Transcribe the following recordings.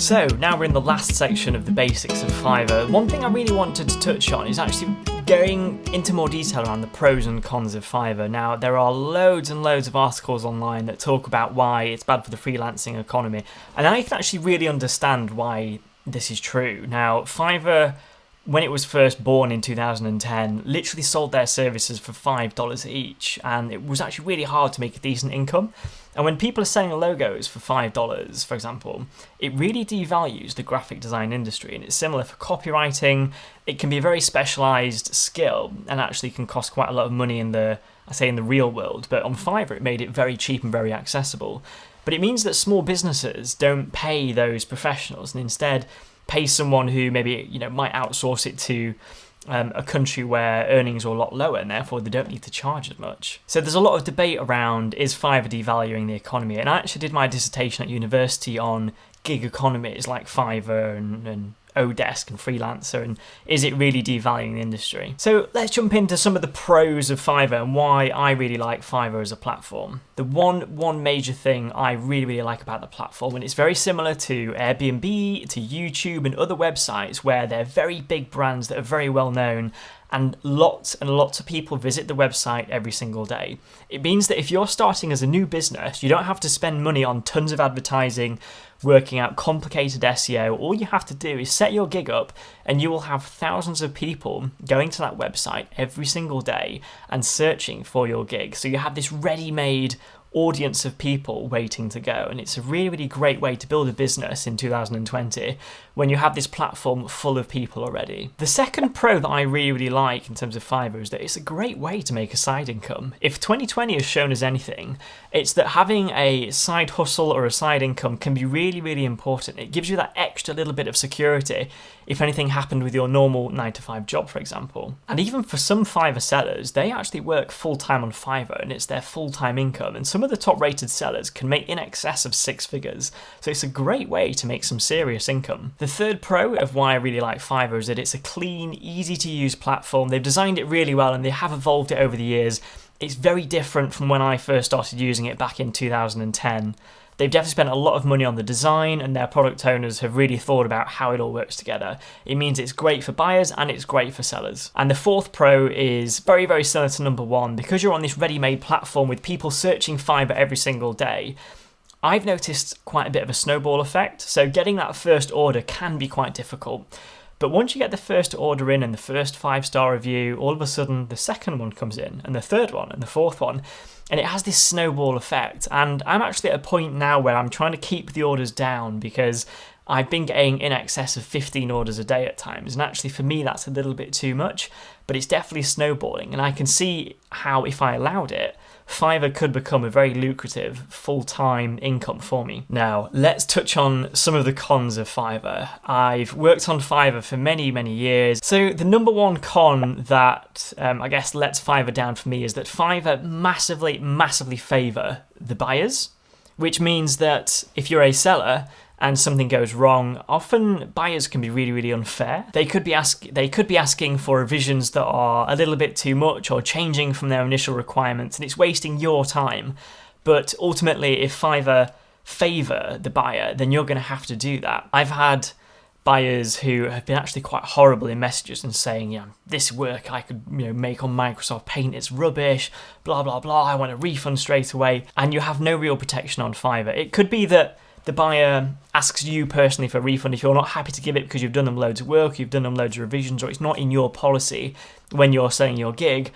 So now we're in the last section of the basics of Fiverr. One thing I really wanted to touch on is actually going into more detail around the pros and cons of Fiverr. Now, there are loads and loads of articles online that talk about why it's bad for the freelancing economy, and I can actually really understand why this is true. Now, Fiverr, when it was first born in 2010, literally sold their services for $5 each, and it was actually really hard to make a decent income. And when people are selling logos for $5, for example, it really devalues the graphic design industry. And it's similar for copywriting. It can be a very specialized skill and actually can cost quite a lot of money in the real world. But on Fiverr, it made it very cheap and very accessible. But it means that small businesses don't pay those professionals and instead pay someone who maybe might outsource it to a country where earnings are a lot lower and therefore they don't need to charge as much. So there's a lot of debate around, is Fiverr devaluing the economy? And I actually did my dissertation at university on gig economies like Fiverr and Odesk and Freelancer, and is it really devaluing the industry? So let's jump into some of the pros of Fiverr and why I really like Fiverr as a platform. The one major thing I really like about the platform, and it's very similar to Airbnb, to YouTube and other websites where they're very big brands that are very well known, and lots of people visit the website every single day. It means that if you're starting as a new business, you don't have to spend money on tons of advertising, working out complicated SEO. All you have to do is set your gig up and you will have thousands of people going to that website every single day and searching for your gig. So you have this ready-made audience of people waiting to go, and it's a really great way to build a business in 2020 when you have this platform full of people already. The second pro that I really like in terms of Fiverr is that it's a great way to make a side income. If 2020 has shown us anything, it's that having a side hustle or a side income can be really important. It gives you that extra little bit of security if anything happened with your normal 9-to-5 job, for example. And even for some Fiverr sellers, they actually work full-time on Fiverr and it's their full-time income, and some of the top-rated sellers can make in excess of 6 figures. So it's a great way to make some serious income. The third pro of why I really like Fiverr is that it's a clean, easy-to-use platform. They've designed it really well and they have evolved it over the years. It's very different from when I first started using it back in 2010. They've definitely spent a lot of money on the design, and their product owners have really thought about how it all works together. It means it's great for buyers and it's great for sellers. And the fourth pro is very similar to number one. Because you're on this ready-made platform with people searching Fiverr every single day, I've noticed quite a bit of a snowball effect. So getting that first order can be quite difficult. But once you get the first order in and the first 5-star review, all of a sudden the second one comes in and the third one and the fourth one. And it has this snowball effect. And I'm actually at a point now where I'm trying to keep the orders down because I've been getting in excess of 15 orders a day at times. And actually for me, that's a little bit too much, but it's definitely snowballing. And I can see how if I allowed it, Fiverr could become a very lucrative full-time income for me. Now, let's touch on some of the cons of Fiverr. I've worked on Fiverr for many years. So the number one con that I guess lets Fiverr down for me is that Fiverr massively favour the buyers, which means that if you're a seller and something goes wrong, often buyers can be really unfair. They could be asking for revisions that are a little bit too much or changing from their initial requirements, and it's wasting your time. But ultimately, if Fiverr favour the buyer, then you're going to have to do that. I've had buyers who have been actually quite horrible in messages and saying, this work I could make on Microsoft Paint, it's rubbish, blah I want a refund straight away. And you have no real protection on Fiverr. It could be that the buyer asks you personally for a refund if you're not happy to give it because you've done them loads of work, you've done them loads of revisions, or it's not in your policy when you're selling your gig.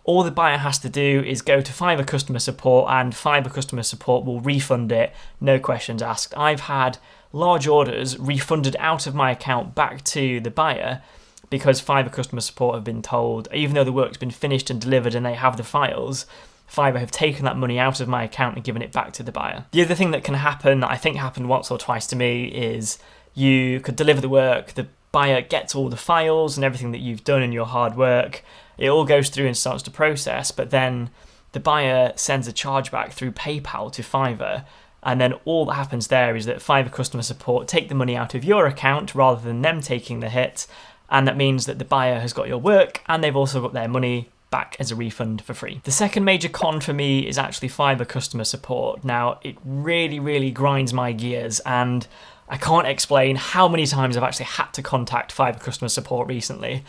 All the buyer has to do is go to Fiverr customer support, and Fiverr customer support will refund it, no questions asked. I've had large orders refunded out of my account back to the buyer because Fiverr customer support have been told, even though the work's been finished and delivered and they have the files, Fiverr have taken that money out of my account and given it back to the buyer. The other thing that can happen, that I think happened once or twice to me, is you could deliver the work, the buyer gets all the files and everything that you've done in your hard work, it all goes through and starts to process, but then the buyer sends a chargeback through PayPal to Fiverr, and then all that happens there is that Fiverr customer support take the money out of your account rather than them taking the hit, and that means that the buyer has got your work and they've also got their money back as a refund for free. The second major con for me is actually Fiverr customer support. Now, it really grinds my gears, and I can't explain how many times I've actually had to contact Fiverr customer support recently.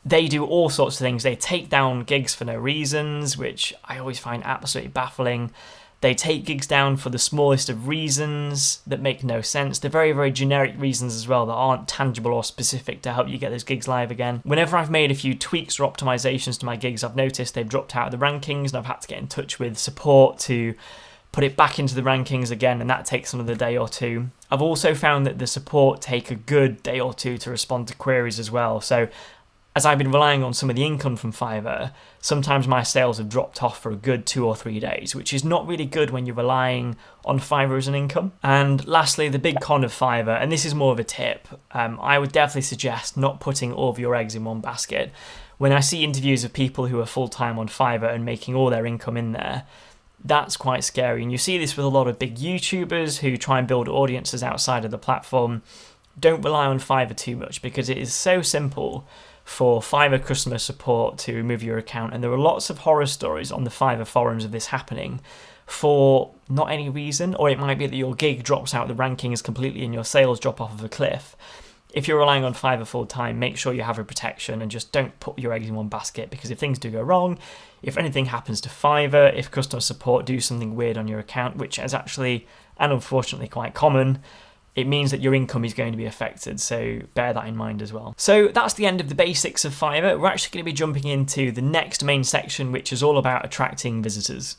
They do all sorts of things. They take down gigs for no reasons, which I always find absolutely baffling. They take gigs down for the smallest of reasons that make no sense. They're very, very generic reasons as well that aren't tangible or specific to help you get those gigs live again. Whenever I've made a few tweaks or optimizations to my gigs, I've noticed they've dropped out of the rankings, and I've had to get in touch with support to put it back into the rankings again, and that takes another day or two. I've also found that the support take a good day or two to respond to queries as well. So as I've been relying on some of the income from Fiverr, sometimes my sales have dropped off for a good 2 or 3 days, which is not really good when you're relying on Fiverr as an income. And lastly, the big con of Fiverr, and this is more of a tip, I would definitely suggest not putting all of your eggs in one basket. When I see interviews of people who are full-time on Fiverr and making all their income in there, that's quite scary. And you see this with a lot of big YouTubers who try and build audiences outside of the platform. Don't rely on Fiverr too much, because it is so simple for Fiverr customer support to remove your account, and there are lots of horror stories on the Fiverr forums of this happening for not any reason, or it might be that your gig drops out of the rankings completely and your sales drop off of a cliff. If you're relying on Fiverr full time, make sure you have a protection and just don't put your eggs in one basket, because if things do go wrong, if anything happens to Fiverr, if customer support do something weird on your account, which is actually and unfortunately quite common, it means that your income is going to be affected, so bear that in mind as well. So that's the end of the basics of Fiverr. We're actually going to be jumping into the next main section, which is all about attracting visitors.